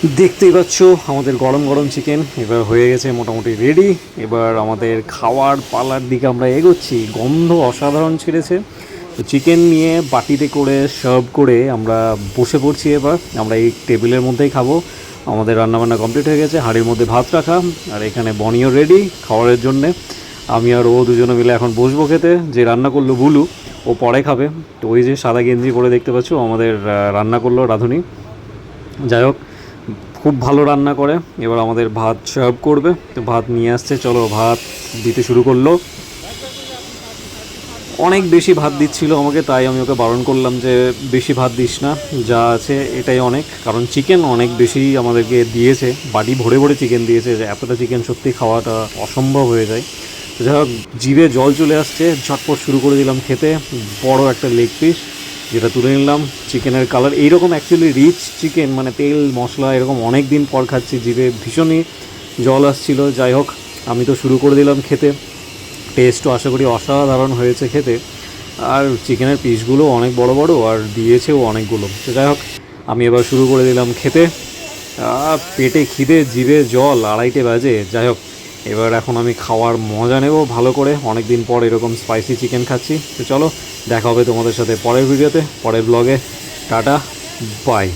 দেখতেই পাচ্ছ আমাদের গরম গরম চিকেন এবার হয়ে গেছে মোটামুটি রেডি। এবার আমাদের খাওয়ার পালার দিকে আমরা এগোচ্ছি। গন্ধ অসাধারণ ছেড়েছে। তো চিকেন নিয়ে বাটিতে করে সার্ভ করে আমরা বসে পড়ছি। এবার আমরা এই টেবিলের মধ্যেই খাবো। আমাদের রান্নাবান্না কমপ্লিট হয়ে গেছে, হাঁড়ির মধ্যে ভাত রাখা, আর এখানে বনিও রেডি খাওয়ারের জন্যে। আমি আর ও দুজনে মিলে এখন বসবো খেতে। যে রান্না করলো বুলু, ও পরে খাবে। তো ওই যে সাদা গেঞ্জি পরে দেখতে পাচ্ছ আমাদের রান্না করলো রাঁধুনি। যাই হোক, খুব ভালো রান্না করে। এবার আমাদের ভাত সার্ভ করবে। তো ভাত নিয়ে আসছে, চলো ভাত দিতে শুরু করলো। অনেক বেশি ভাত দিচ্ছিল আমাকে, তাই আমি ওকে বারণ করলাম যে বেশি ভাত দিস না, যা আছে এটাই অনেক। কারণ চিকেন অনেক বেশি আমাদেরকে দিয়েছে, বাটি ভরে ভরে চিকেন দিয়েছে, যে এতটা চিকেন সত্যি খাওয়াটা অসম্ভব হয়ে যায়। তো যাই হোক, জিভে জল চলে আসছে, ঝটপট শুরু করে দিলাম খেতে। বড় একটা লেগ পিস যেটা তুলে নিলাম। চিকেনের কালার এইরকম অ্যাকচুয়ালি রিচ চিকেন, মানে তেল মশলা এরকম অনেক দিন পর খাচ্ছি, জিভে ভীষণই জল আসছিল। যাই হোক, আমি তো শুরু করে দিলাম খেতে। টেস্টও আশা করি অসাধারণ হয়েছে খেতে। আর চিকেনের পিসগুলো অনেক বড় বড়, আর দিয়েছেও অনেকগুলো। তো যাই হোক, আমি এবার শুরু করে দিলাম খেতে। পেটে খিদে, জিভে জল, 2:30 বাজে। যাই হোক, এবার এখন আমি খাওয়ার মজা নেব ভালো করে। অনেক দিন পর এরকম স্পাইসি চিকেন খাচ্ছি। তো চলো, দেখা হবে তোমাদের সাথে পরের ভিডিওতে, পরের ব্লগে। Tata, by.